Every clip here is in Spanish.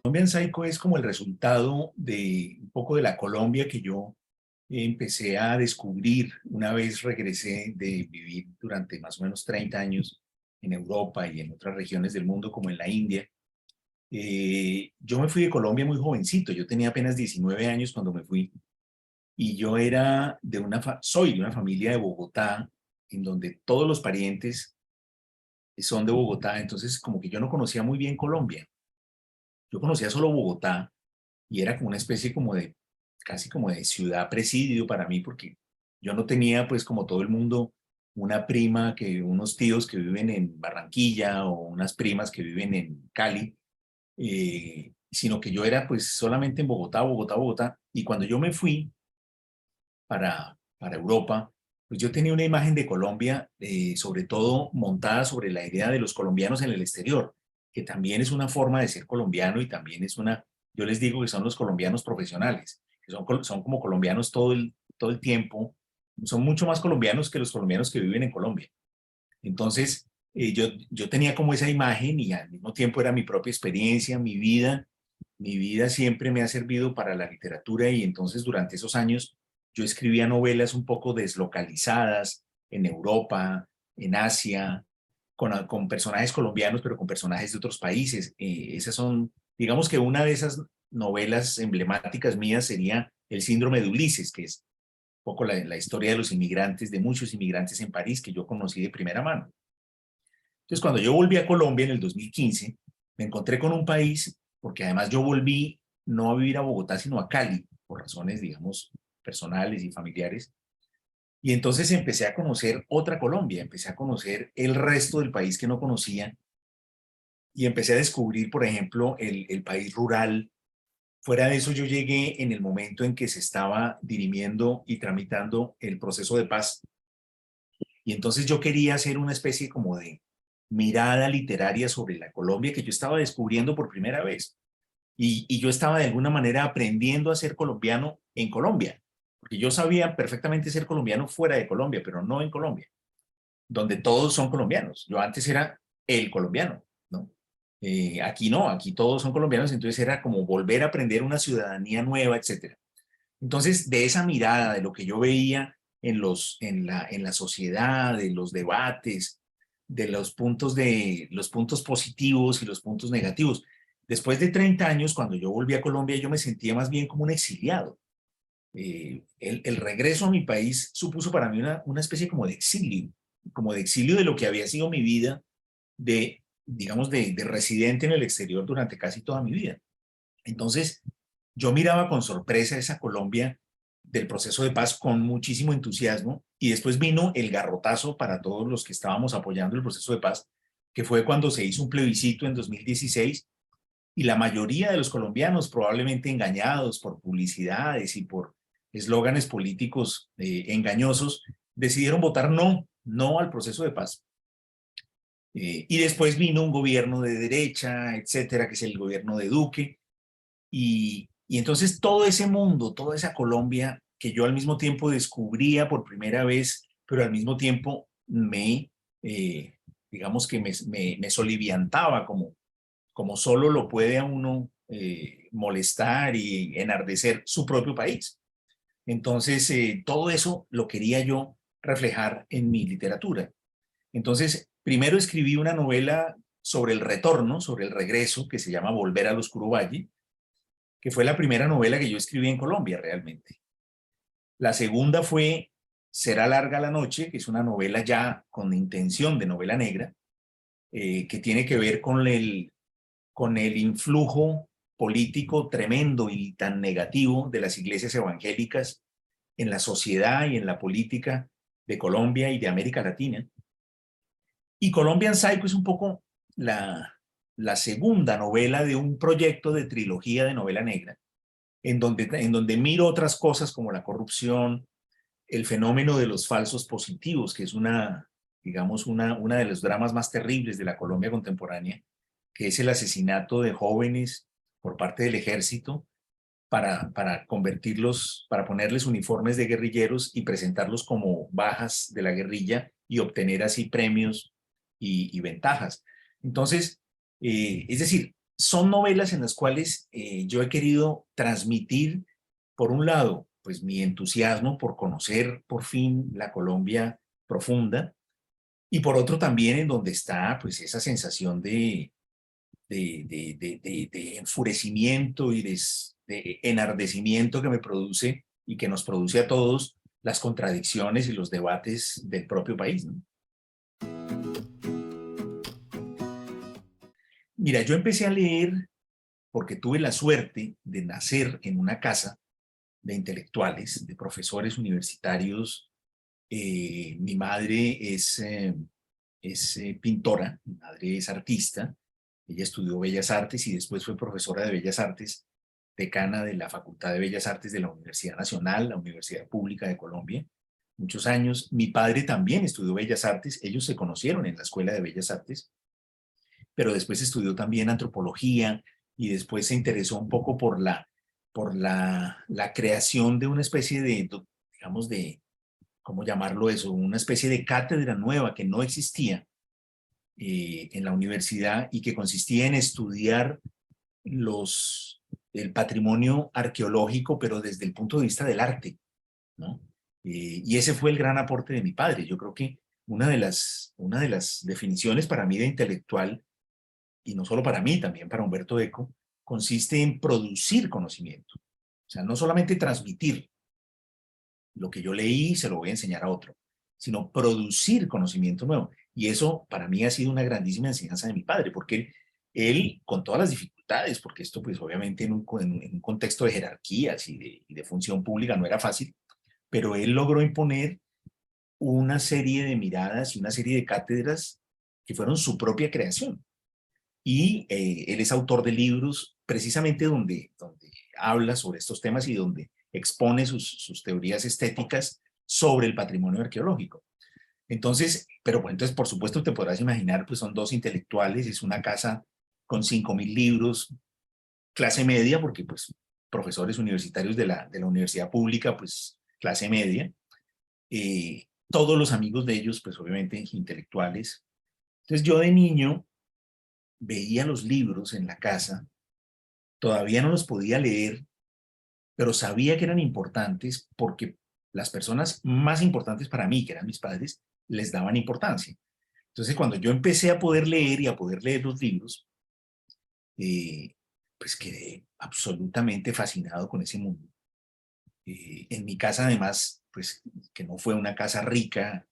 Colombian Psycho es como el resultado de un poco de la Colombia que yo empecé a descubrir una vez regresé de vivir durante más o menos 30 años en Europa y en otras regiones del mundo como en la India. Yo me fui de Colombia muy jovencito, yo tenía apenas 19 años cuando me fui y yo era soy de una familia de Bogotá en donde todos los parientes son de Bogotá, entonces como que yo no conocía muy bien Colombia. Yo conocía solo Bogotá y era como una especie casi como de ciudad presidio para mí, porque yo no tenía, pues como todo el mundo, una prima, unos tíos que viven en Barranquilla o unas primas que viven en Cali, sino que yo era pues solamente en Bogotá, Bogotá, Bogotá. Y cuando yo me fui para Europa, pues yo tenía una imagen de Colombia, sobre todo montada sobre la idea de los colombianos en el exterior, que también es una forma de ser colombiano y también yo les digo que son los colombianos profesionales, que son como colombianos todo el tiempo, son mucho más colombianos que los colombianos que viven en Colombia. Entonces, yo tenía como esa imagen y al mismo tiempo era mi propia experiencia, mi vida siempre me ha servido para la literatura y entonces durante esos años yo escribía novelas un poco deslocalizadas en Europa, en Asia, con personajes colombianos, pero con personajes de otros países. Esas son, digamos que una de esas novelas emblemáticas mías sería El síndrome de Ulises, que es un poco la historia de los inmigrantes, de muchos inmigrantes en París que yo conocí de primera mano. Entonces, cuando yo volví a Colombia en el 2015, me encontré con un país, porque además yo volví no a vivir a Bogotá, sino a Cali, por razones, digamos, personales y familiares. Y entonces empecé a conocer otra Colombia, empecé a conocer el resto del país que no conocía y empecé a descubrir, por ejemplo, el país rural. Fuera de eso, yo llegué en el momento en que se estaba dirimiendo y tramitando el proceso de paz. Y entonces yo quería hacer una especie como de mirada literaria sobre la Colombia que yo estaba descubriendo por primera vez. Y yo estaba de alguna manera aprendiendo a ser colombiano en Colombia, porque yo sabía perfectamente ser colombiano fuera de Colombia, pero no en Colombia, donde todos son colombianos. Yo antes era el colombiano, ¿no? Aquí no, aquí todos son colombianos, entonces era como volver a aprender una ciudadanía nueva, etcétera. Entonces, de esa mirada, de lo que yo veía en la sociedad, de los debates, de los puntos positivos y los puntos negativos. Después de 30 años, cuando yo volví a Colombia, yo me sentía más bien como un exiliado. El regreso a mi país supuso para mí una especie como de exilio de lo que había sido mi vida digamos, de residente en el exterior durante casi toda mi vida. Entonces, yo miraba con sorpresa esa Colombia del proceso de paz con muchísimo entusiasmo y después vino el garrotazo para todos los que estábamos apoyando el proceso de paz, que fue cuando se hizo un plebiscito en 2016 y la mayoría de los colombianos, probablemente engañados por publicidades y por eslóganes políticos engañosos, decidieron votar no al proceso de paz. Y después vino un gobierno de derecha, etcétera, que es el gobierno de Duque, y entonces todo ese mundo, toda esa Colombia que yo al mismo tiempo descubría por primera vez, pero al mismo tiempo digamos que me soliviantaba como solo lo puede a uno molestar y enardecer su propio país. Entonces, todo eso lo quería yo reflejar en mi literatura. Entonces, primero escribí una novela sobre el retorno, sobre el regreso, que se llama Volver al Oscuro Valle, que fue la primera novela que yo escribí en Colombia realmente. La segunda fue Será larga la noche, que es una novela ya con intención de novela negra, que tiene que ver con el influjo político tremendo y tan negativo de las iglesias evangélicas en la sociedad y en la política de Colombia y de América Latina. Y Colombian Psycho es un poco la segunda novela de un proyecto de trilogía de novela negra en donde miro otras cosas como la corrupción, el fenómeno de los falsos positivos, que es digamos, una de los dramas más terribles de la Colombia contemporánea, que es el asesinato de jóvenes por parte del ejército para convertirlos, para ponerles uniformes de guerrilleros y presentarlos como bajas de la guerrilla y obtener así premios y ventajas. Entonces, es decir, son novelas en las cuales yo he querido transmitir, por un lado, pues mi entusiasmo por conocer por fin la Colombia profunda, y por otro también en donde está pues esa sensación de enfurecimiento y de enardecimiento que me produce y que nos produce a todos las contradicciones y los debates del propio país, ¿no? Mira, yo empecé a leer porque tuve la suerte de nacer en una casa de intelectuales, de profesores universitarios. Mi madre es pintora, mi madre es artista, ella estudió Bellas Artes y después fue profesora de Bellas Artes, decana de la Facultad de Bellas Artes de la Universidad Nacional, la Universidad Pública de Colombia, muchos años. Mi padre también estudió Bellas Artes, ellos se conocieron en la Escuela de Bellas Artes, pero después estudió también antropología y después se interesó un poco por la creación de una especie de, digamos, ¿cómo llamarlo eso? Una especie de cátedra nueva que no existía en la universidad y que consistía en estudiar los, el patrimonio arqueológico, pero desde el punto de vista del arte, ¿no? Y ese fue el gran aporte de mi padre. Yo creo que una de las definiciones para mí de intelectual, y no solo para mí, también para Humberto Eco, consiste en producir conocimiento. O sea, no solamente transmitir lo que yo leí, se lo voy a enseñar a otro, sino producir conocimiento nuevo. Y eso para mí ha sido una grandísima enseñanza de mi padre, porque él con todas las dificultades, porque esto pues obviamente en un contexto de jerarquías y de función pública no era fácil, pero él logró imponer una serie de miradas y una serie de cátedras que fueron su propia creación. Y él es autor de libros precisamente donde habla sobre estos temas y donde expone sus teorías estéticas sobre el patrimonio arqueológico. Entonces, pero bueno, entonces por supuesto te podrás imaginar, pues son dos intelectuales, es una casa con 5.000 libros, clase media, porque pues profesores universitarios de la universidad pública, pues clase media, todos los amigos de ellos, pues obviamente intelectuales. Entonces yo de niño veía los libros en la casa, todavía no los podía leer, pero sabía que eran importantes porque las personas más importantes para mí, que eran mis padres, les daban importancia. Entonces, cuando yo empecé a poder leer y a poder leer los libros, eh, pues quedé absolutamente fascinado con ese mundo. En mi casa, además, pues que no fue una casa rica,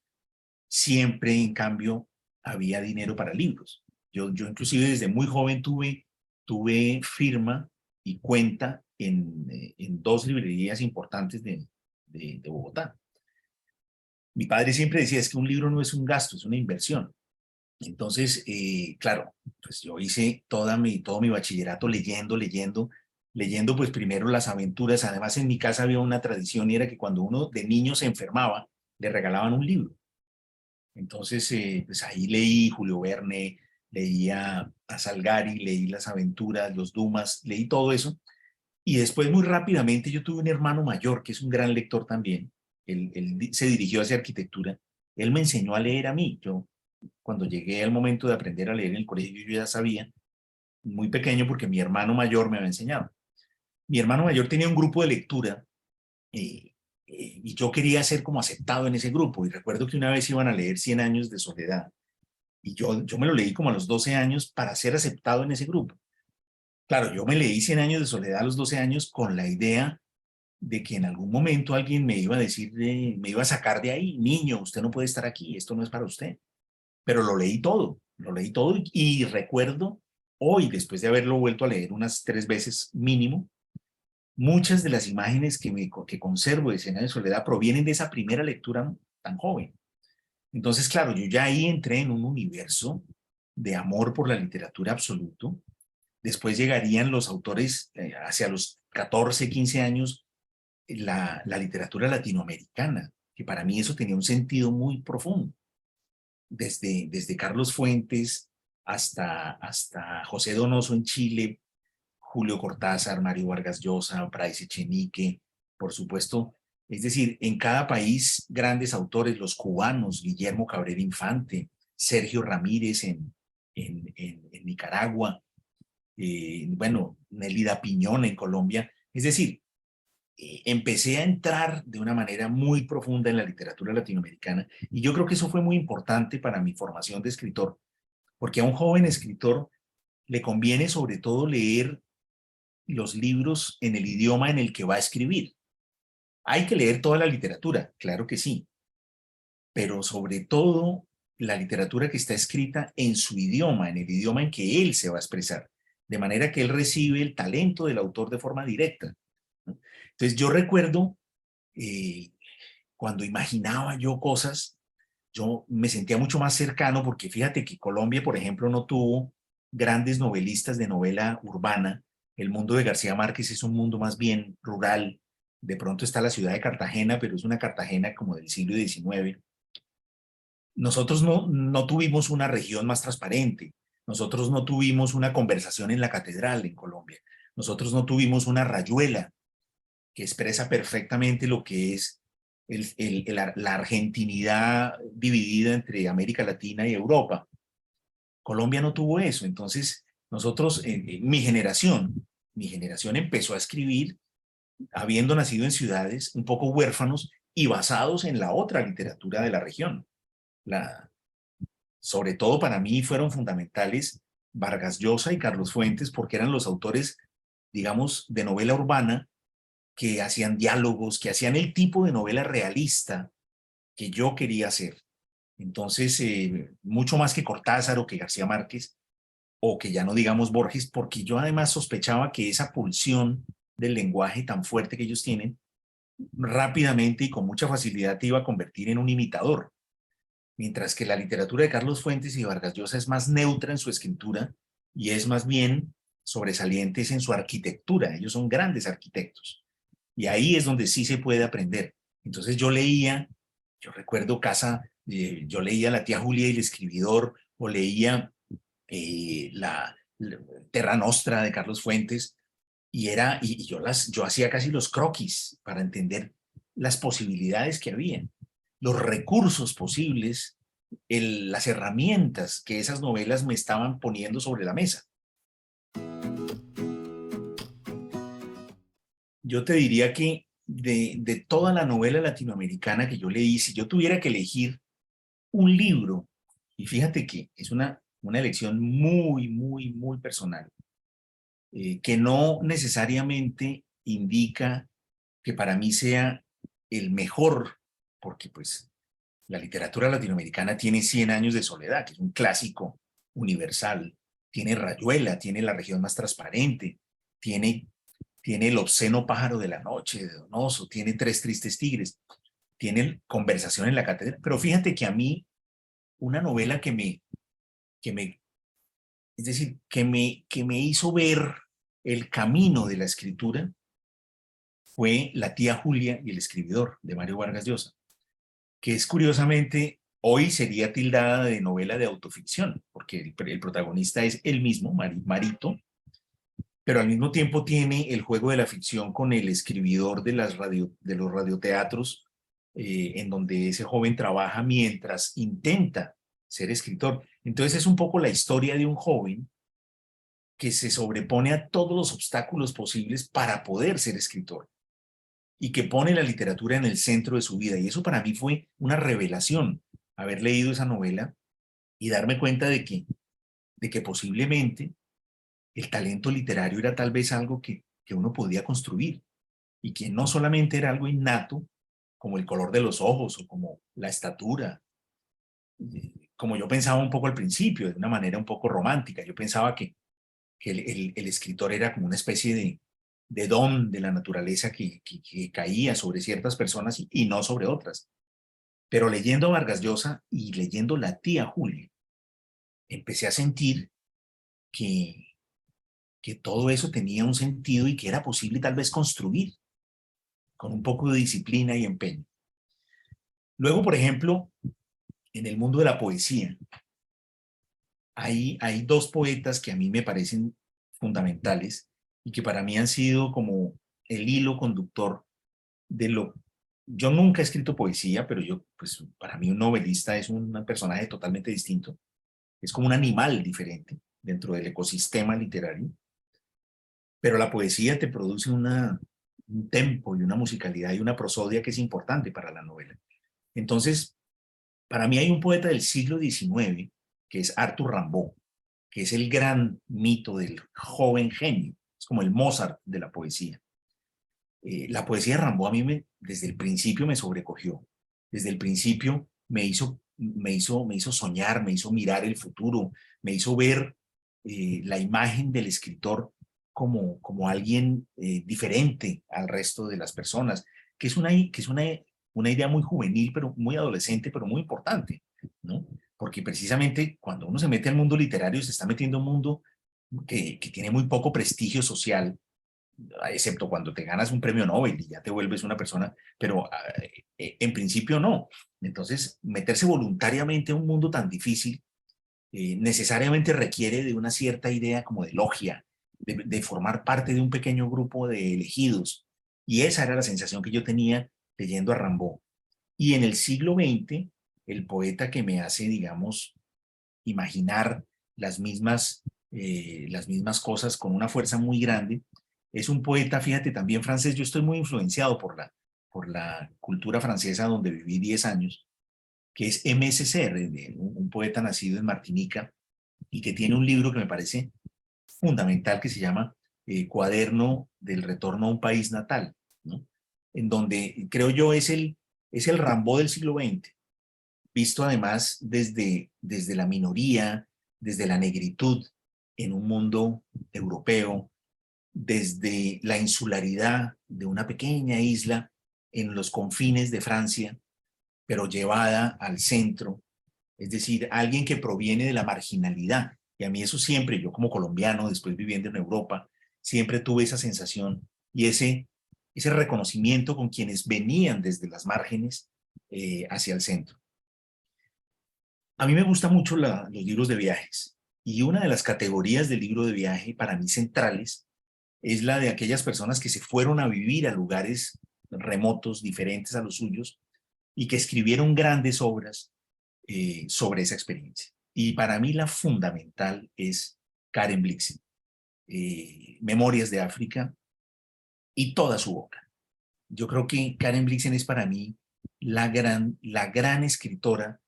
siempre, en cambio, había dinero para libros. Yo inclusive desde muy joven tuve firma y cuenta en dos librerías importantes de Bogotá. Mi padre siempre decía, es que un libro no es un gasto, es una inversión. Entonces, claro, pues yo hice todo mi bachillerato leyendo pues primero las aventuras. Además, en mi casa había una tradición y era que cuando uno de niño se enfermaba, le regalaban un libro. Entonces, pues ahí leí Julio Verne, leía a Salgari, leí las aventuras, los Dumas, leí todo eso. Y después, muy rápidamente, yo tuve un hermano mayor que es un gran lector también. Él se dirigió hacia arquitectura. Él me enseñó a leer a mí. Yo, cuando llegué al momento de aprender a leer en el colegio, yo ya sabía, muy pequeño, porque mi hermano mayor me había enseñado. Mi hermano mayor tenía un grupo de lectura eh, y yo quería ser como aceptado en ese grupo. Y recuerdo que una vez iban a leer Cien años de soledad y yo me lo leí como a los 12 años para ser aceptado en ese grupo. Claro, yo me leí Cien años de soledad a los 12 años con la idea de que en algún momento alguien me iba a decir, me iba a sacar de ahí, niño, usted no puede estar aquí, esto no es para usted. Pero lo leí todo y recuerdo hoy, después de haberlo vuelto a leer unas 3 veces mínimo, muchas de las imágenes que conservo de Escena de Soledad provienen de esa primera lectura tan joven. Entonces, claro, yo ya ahí entré en un universo de amor por la literatura absoluto. Después llegarían los autores hacia los 14, 15 años, la literatura latinoamericana, que para mí eso tenía un sentido muy profundo. Desde Carlos Fuentes hasta José Donoso en Chile, Julio Cortázar, Mario Vargas Llosa, Bryce Echenique, por supuesto. Es decir, en cada país grandes autores, los cubanos, Guillermo Cabrera Infante, Sergio Ramírez en Nicaragua, bueno, Nélida Piñón en Colombia. Es decir, empecé a entrar de una manera muy profunda en la literatura latinoamericana y yo creo que eso fue muy importante para mi formación de escritor, porque a un joven escritor le conviene sobre todo leer los libros en el idioma en el que va a escribir. Hay que leer toda la literatura, claro que sí, pero sobre todo la literatura que está escrita en su idioma, en el idioma en que él se va a expresar, de manera que él recibe el talento del autor de forma directa, ¿no? Entonces yo recuerdo eh, cuando imaginaba yo cosas, yo me sentía mucho más cercano porque fíjate que Colombia, por ejemplo, no tuvo grandes novelistas de novela urbana. El mundo de García Márquez es un mundo más bien rural. De pronto está la ciudad de Cartagena, pero es una Cartagena como del siglo XIX. Nosotros no tuvimos una región más transparente. Nosotros no tuvimos una conversación en la catedral en Colombia. Nosotros no tuvimos una rayuela que expresa perfectamente lo que es la argentinidad dividida entre América Latina y Europa. Colombia no tuvo eso. Entonces, nosotros, mi generación empezó a escribir habiendo nacido en ciudades un poco huérfanos y basados en la otra literatura de la región. La, Sobre todo para mí fueron fundamentales Vargas Llosa y Carlos Fuentes porque eran los autores, digamos, de novela urbana que hacían diálogos, que hacían el tipo de novela realista que yo quería hacer. Entonces, mucho más que Cortázar o que García Márquez, o que ya no digamos Borges, porque yo además sospechaba que esa pulsión del lenguaje tan fuerte que ellos tienen, rápidamente y con mucha facilidad te iba a convertir en un imitador. Mientras que la literatura de Carlos Fuentes y Vargas Llosa es más neutra en su escritura y es más bien sobresalientes en su arquitectura. Ellos son grandes arquitectos. Y ahí es donde sí se puede aprender. Entonces yo recuerdo yo leía La tía Julia y el escribidor, o leía la Terra Nostra de Carlos Fuentes, yo hacía casi los croquis para entender las posibilidades que había, los recursos posibles, las herramientas que esas novelas me estaban poniendo sobre la mesa. Yo te diría que de toda la novela latinoamericana que yo leí, si yo tuviera que elegir un libro, y fíjate que es una elección muy, muy, muy personal, que no necesariamente indica que para mí sea el mejor, porque pues la literatura latinoamericana tiene 100 años de soledad, que es un clásico universal, tiene Rayuela, tiene La región más transparente, tiene el obsceno pájaro de la noche de Donoso, tiene Tres tristes tigres, tiene Conversación en la catedral, pero fíjate que a mí una novela que me, es decir, que me hizo ver el camino de la escritura fue La tía Julia y el escribidor de Mario Vargas Llosa, que es curiosamente, hoy sería tildada de novela de autoficción, porque el protagonista es él mismo, Marito, pero al mismo tiempo tiene el juego de la ficción con el escribidor de los radioteatros, en donde ese joven trabaja mientras intenta ser escritor. Entonces es un poco la historia de un joven que se sobrepone a todos los obstáculos posibles para poder ser escritor y que pone la literatura en el centro de su vida. Y eso para mí fue una revelación, haber leído esa novela y darme cuenta de que posiblemente el talento literario era tal vez algo que uno podía construir y que no solamente era algo innato, como el color de los ojos o como la estatura, como yo pensaba un poco al principio, de una manera un poco romántica. Yo pensaba que el escritor era como una especie de don de la naturaleza que caía sobre ciertas personas y no sobre otras. Pero leyendo a Vargas Llosa y leyendo La tía Julia, empecé a sentir que, que todo eso tenía un sentido y que era posible tal vez construir con un poco de disciplina y empeño. Luego, por ejemplo, en el mundo de la poesía, hay dos poetas que a mí me parecen fundamentales y que para mí han sido como el hilo conductor de lo... Yo nunca he escrito poesía, pero pues para mí un novelista es un personaje totalmente distinto. Es como un animal diferente dentro del ecosistema literario. pero la poesía te produce un tempo y una musicalidad y una prosodia que es importante para la novela. Entonces, para mí hay un poeta del siglo XIX, que es Arthur Rimbaud, que es el gran mito del joven genio, es como el Mozart de la poesía. La poesía de Rimbaud a mí desde el principio me sobrecogió, desde el principio me hizo soñar, me hizo mirar el futuro, me hizo ver la imagen del escritor como alguien diferente al resto de las personas, que es una idea muy juvenil, pero muy adolescente, pero muy importante, ¿no? Porque precisamente cuando uno se mete al mundo literario, se está metiendo a un mundo que tiene muy poco prestigio social, excepto cuando te ganas un premio Nobel y ya te vuelves una persona, pero en principio no. Entonces, meterse voluntariamente a un mundo tan difícil necesariamente requiere de una cierta idea como de logia, de formar parte de un pequeño grupo de elegidos. Y esa era la sensación que yo tenía leyendo a Rimbaud. Y en el siglo XX, el poeta que me hace, digamos, imaginar las mismas cosas con una fuerza muy grande. Es un poeta, fíjate, también francés. Yo estoy muy influenciado por la cultura francesa donde viví 10 años, que es M.S. Serre, un poeta nacido en Martinica y que tiene un libro que me parece fundamental que se llama Cuaderno del Retorno a un País Natal, ¿no? En donde creo yo es el Rimbaud del siglo XX, visto además desde la minoría, desde la negritud en un mundo europeo, desde la insularidad de una pequeña isla en los confines de Francia, pero llevada al centro, es decir, alguien que proviene de la marginalidad. Y a mí eso siempre, yo como colombiano, después viviendo en Europa, siempre tuve esa sensación y ese reconocimiento con quienes venían desde las márgenes hacia el centro. A mí me gustan mucho los libros de viajes y una de las categorías del libro de viaje para mí centrales es la de aquellas personas que se fueron a vivir a lugares remotos, diferentes a los suyos y que escribieron grandes obras sobre esa experiencia. Y para mí la fundamental es Karen Blixen, Memorias de África y toda su obra. Yo creo que Karen Blixen es para mí la gran escritora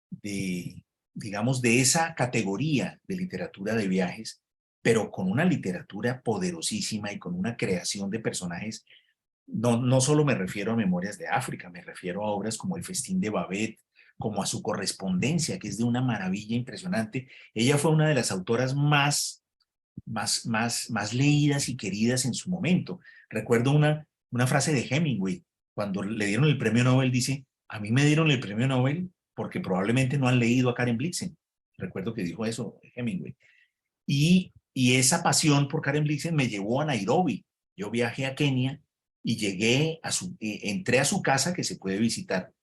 de, digamos, de esa categoría de literatura de viajes, pero con una literatura poderosísima y con una creación de personajes. No solo me refiero a Memorias de África, me refiero a obras como El Festín de Babette, como a su correspondencia, que es de una maravilla impresionante. Ella fue una de las autoras más leídas y queridas en su momento. Recuerdo una frase de Hemingway, cuando le dieron el premio Nobel, dice, a mí me dieron el premio Nobel porque probablemente no han leído a Karen Blixen. Recuerdo que dijo eso Hemingway. Y esa pasión por Karen Blixen me llevó a Nairobi. Yo viajé a Kenia y entré a su casa que se puede visitar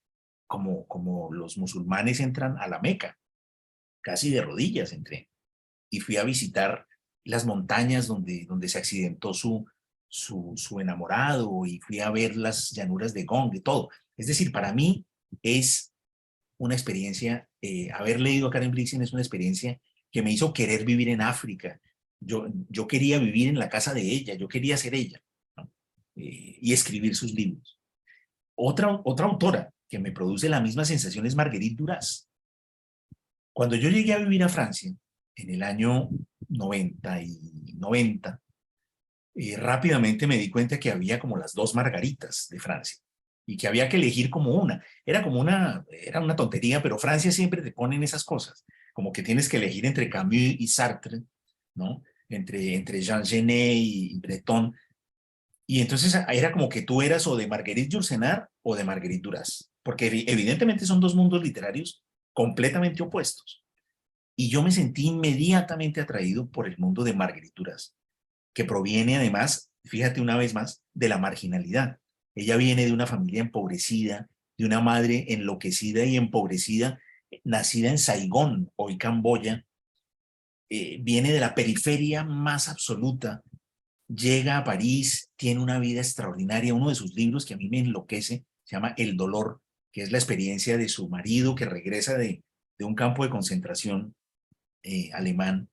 como los musulmanes entran a la Meca, casi de rodillas entré. Y fui a visitar las montañas donde se accidentó su enamorado y fui a ver las llanuras de Gong y todo. Es decir, para mí es una experiencia, haber leído a Karen Blixen es una experiencia que me hizo querer vivir en África. Yo quería vivir en la casa de ella, yo quería ser ella, ¿no? Y escribir sus libros. Otra autora que me produce la misma sensación es Marguerite Duras. Cuando yo llegué a vivir a Francia, en el año 90, rápidamente me di cuenta que había como las dos Margaritas de Francia y que había que elegir como una. Era una tontería, pero Francia siempre te ponen esas cosas, como que tienes que elegir entre Camus y Sartre, ¿no? Entre Jean Genet y Breton. Y entonces era como que tú eras o de Marguerite Yourcenar o de Marguerite Duras, porque evidentemente son dos mundos literarios completamente opuestos. Y yo me sentí inmediatamente atraído por el mundo de Marguerite Duras, que proviene además, fíjate una vez más, de la marginalidad. Ella viene de una familia empobrecida, de una madre enloquecida y empobrecida, nacida en Saigón, hoy Camboya, viene de la periferia más absoluta, llega a París, tiene una vida extraordinaria. Uno de sus libros que a mí me enloquece se llama El dolor, que es la experiencia de su marido que regresa de un campo de concentración alemán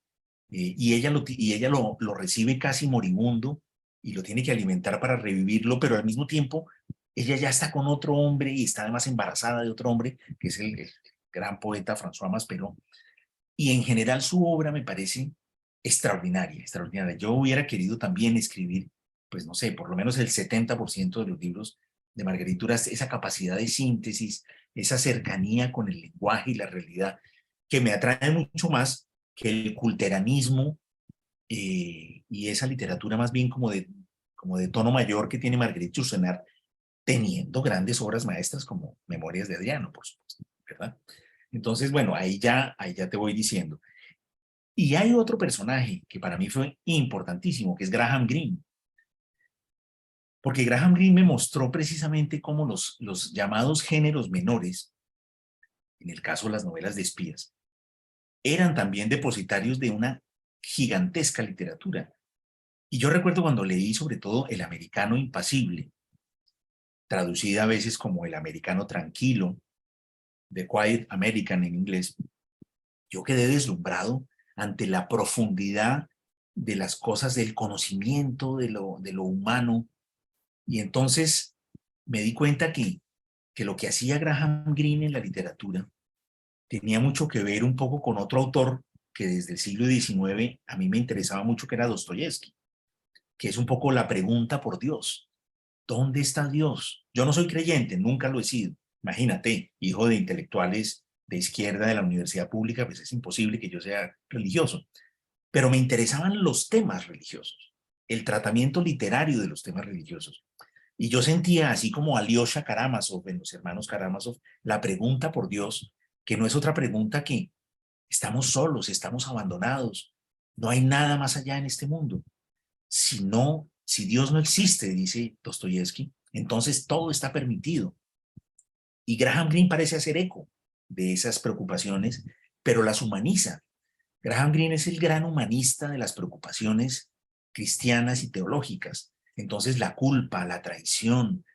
y ella lo recibe casi moribundo y lo tiene que alimentar para revivirlo, pero al mismo tiempo ella ya está con otro hombre y está además embarazada de otro hombre, que es el gran poeta François Maspero. Y en general su obra me parece extraordinaria, extraordinaria. Yo hubiera querido también escribir, pues no sé, por lo menos el 70% de los libros de Marguerite Duras, esa capacidad de síntesis, esa cercanía con el lenguaje y la realidad, que me atrae mucho más que el culteranismo y esa literatura más bien como de tono mayor que tiene Marguerite Yourcenar, teniendo grandes obras maestras como Memorias de Adriano, por supuesto, ¿verdad? Entonces, bueno, ahí ya te voy diciendo. Y hay otro personaje que para mí fue importantísimo, que es Graham Greene, porque Graham Greene me mostró precisamente cómo los llamados géneros menores, en el caso de las novelas de espías, eran también depositarios de una gigantesca literatura. Y yo recuerdo cuando leí sobre todo El americano impasible, traducida a veces como El americano tranquilo, The Quiet American en inglés, yo quedé deslumbrado ante la profundidad de las cosas, del conocimiento, de lo humano. Y entonces me di cuenta que lo que hacía Graham Greene en la literatura tenía mucho que ver un poco con otro autor que desde el siglo XIX a mí me interesaba mucho, que era Dostoyevsky, que es un poco la pregunta por Dios. ¿Dónde está Dios? Yo no soy creyente, nunca lo he sido. Imagínate, hijo de intelectuales de izquierda de la universidad pública, pues es imposible que yo sea religioso. Pero me interesaban los temas religiosos, el tratamiento literario de los temas religiosos. Y yo sentía, así como Alyosha Karamazov en Los Hermanos Karamazov, la pregunta por Dios, que no es otra pregunta que estamos solos, estamos abandonados, no hay nada más allá en este mundo. Si Dios no existe, dice Dostoyevsky, entonces todo está permitido. Y Graham Greene parece hacer eco de esas preocupaciones, pero las humaniza. Graham Greene es el gran humanista de las preocupaciones cristianas y teológicas. Entonces la culpa, la traición,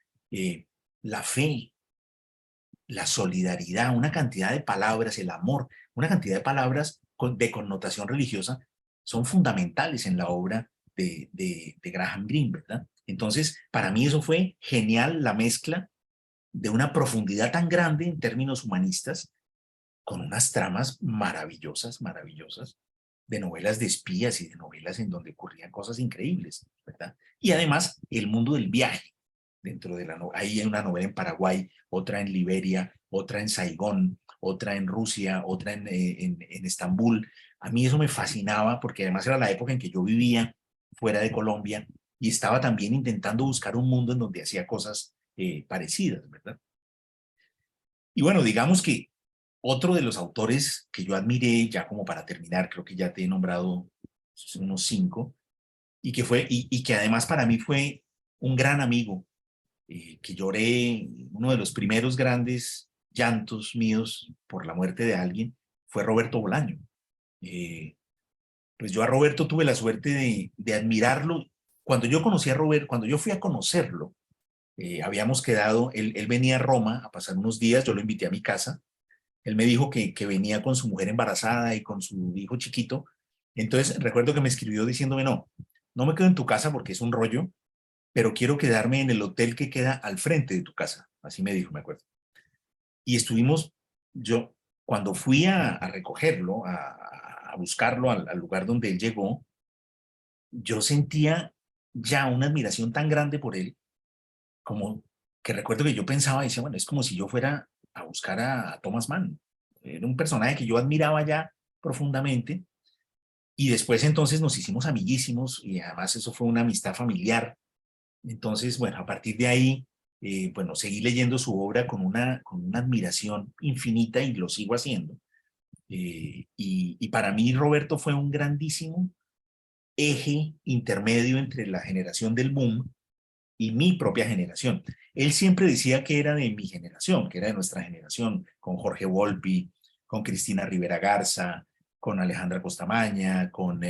la fe, la solidaridad, una cantidad de palabras, el amor, una cantidad de palabras de connotación religiosa son fundamentales en la obra de Graham Greene, ¿verdad? Entonces, para mí eso fue genial, la mezcla de una profundidad tan grande en términos humanistas, con unas tramas maravillosas, maravillosas, de novelas de espías y de novelas en donde ocurrían cosas increíbles, ¿verdad? Y además, el mundo del viaje. Dentro de ahí hay una novela en Paraguay, otra en Liberia, otra en Saigón, otra en Rusia, otra en Estambul. A mí eso me fascinaba porque además era la época en que yo vivía fuera de Colombia y estaba también intentando buscar un mundo en donde hacía cosas parecidas, ¿verdad? Y bueno, digamos que otro de los autores que yo admiré, ya como para terminar, creo que ya te he nombrado unos 5, y que además para mí fue un gran amigo, que lloré, uno de los primeros grandes llantos míos por la muerte de alguien, fue Roberto Bolaño. Eh, pues yo a Roberto tuve la suerte de admirarlo. Cuando yo conocí a Roberto, cuando yo fui a conocerlo, habíamos quedado, él venía a Roma a pasar unos días, yo lo invité a mi casa. Él me dijo que venía con su mujer embarazada y con su hijo chiquito. Entonces recuerdo que me escribió diciéndome, no, no me quedo en tu casa porque es un rollo, pero quiero quedarme en el hotel que queda al frente de tu casa. Así me dijo, me acuerdo. Y estuvimos, yo, cuando fui a recogerlo, a buscarlo al lugar donde él llegó, yo sentía ya una admiración tan grande por él, como que recuerdo que yo pensaba, decía, bueno, es como si yo fuera a buscar a Thomas Mann. Era un personaje que yo admiraba ya profundamente. Y después entonces nos hicimos amiguísimos y además eso fue una amistad familiar. Entonces, bueno, a partir de ahí, bueno, seguí leyendo su obra con una admiración infinita y lo sigo haciendo. Y para mí Roberto fue un grandísimo eje intermedio entre la generación del boom y mi propia generación. Él siempre decía que era de mi generación, que era de nuestra generación, con Jorge Volpi, con Cristina Rivera Garza, con Alejandra Costamaña, con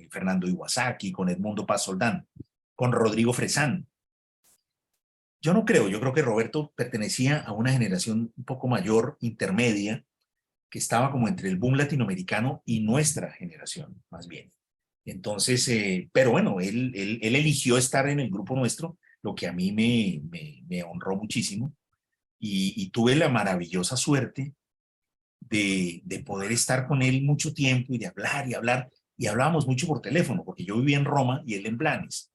Fernando Iwasaki, con Edmundo Paz Soldán, con Rodrigo Fresán. Yo no creo, yo creo que Roberto pertenecía a una generación un poco mayor, intermedia, que estaba como entre el boom latinoamericano y nuestra generación, más bien. Entonces, pero bueno, él eligió estar en el grupo nuestro, lo que a mí me honró muchísimo y tuve la maravillosa suerte de poder estar con él mucho tiempo y de hablar y hablar. Y hablábamos mucho por teléfono, porque yo vivía en Roma y él en Blanes.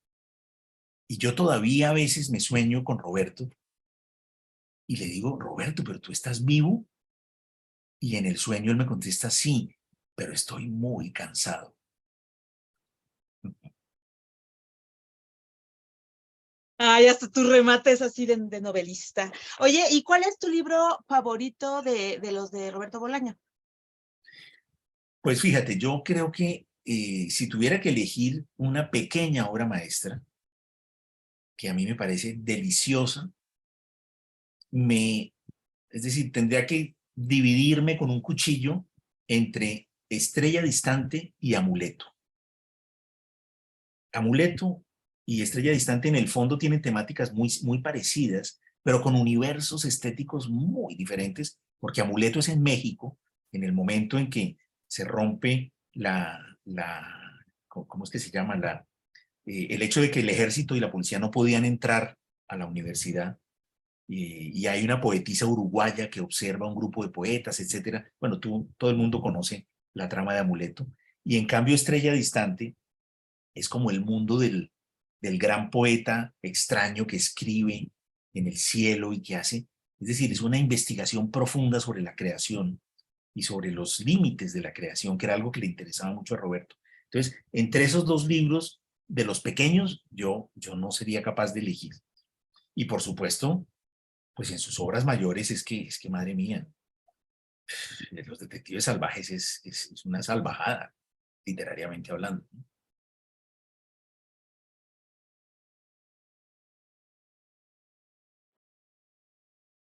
Y yo todavía a veces me sueño con Roberto y le digo, Roberto, pero tú estás vivo. Y en el sueño él me contesta, sí, pero estoy muy cansado. Ay, hasta tu remate es así de novelista. Oye, ¿y cuál es tu libro favorito de los de Roberto Bolaño? Pues fíjate, yo creo que si tuviera que elegir una pequeña obra maestra, que a mí me parece deliciosa, me, es decir, tendría que dividirme con un cuchillo entre Estrella Distante y Amuleto. Amuleto y Estrella Distante en el fondo tienen temáticas muy parecidas, pero con universos estéticos muy diferentes, porque Amuleto es en México, en el momento en que se rompe ¿cómo es que se llama? El hecho de que el ejército y la policía no podían entrar a la universidad, y hay una poetisa uruguaya que observa un grupo de poetas, etcétera. Bueno, todo el mundo conoce la trama de Amuleto, y en cambio Estrella Distante es como el mundo del gran poeta extraño que escribe en el cielo y que hace, es decir, es una investigación profunda sobre la creación y sobre los límites de la creación, que era algo que le interesaba mucho a Roberto. Entonces, entre esos dos libros, de los pequeños, yo no sería capaz de elegir. Y por supuesto, pues en sus obras mayores es que madre mía, Los Detectives Salvajes es una salvajada, literariamente hablando.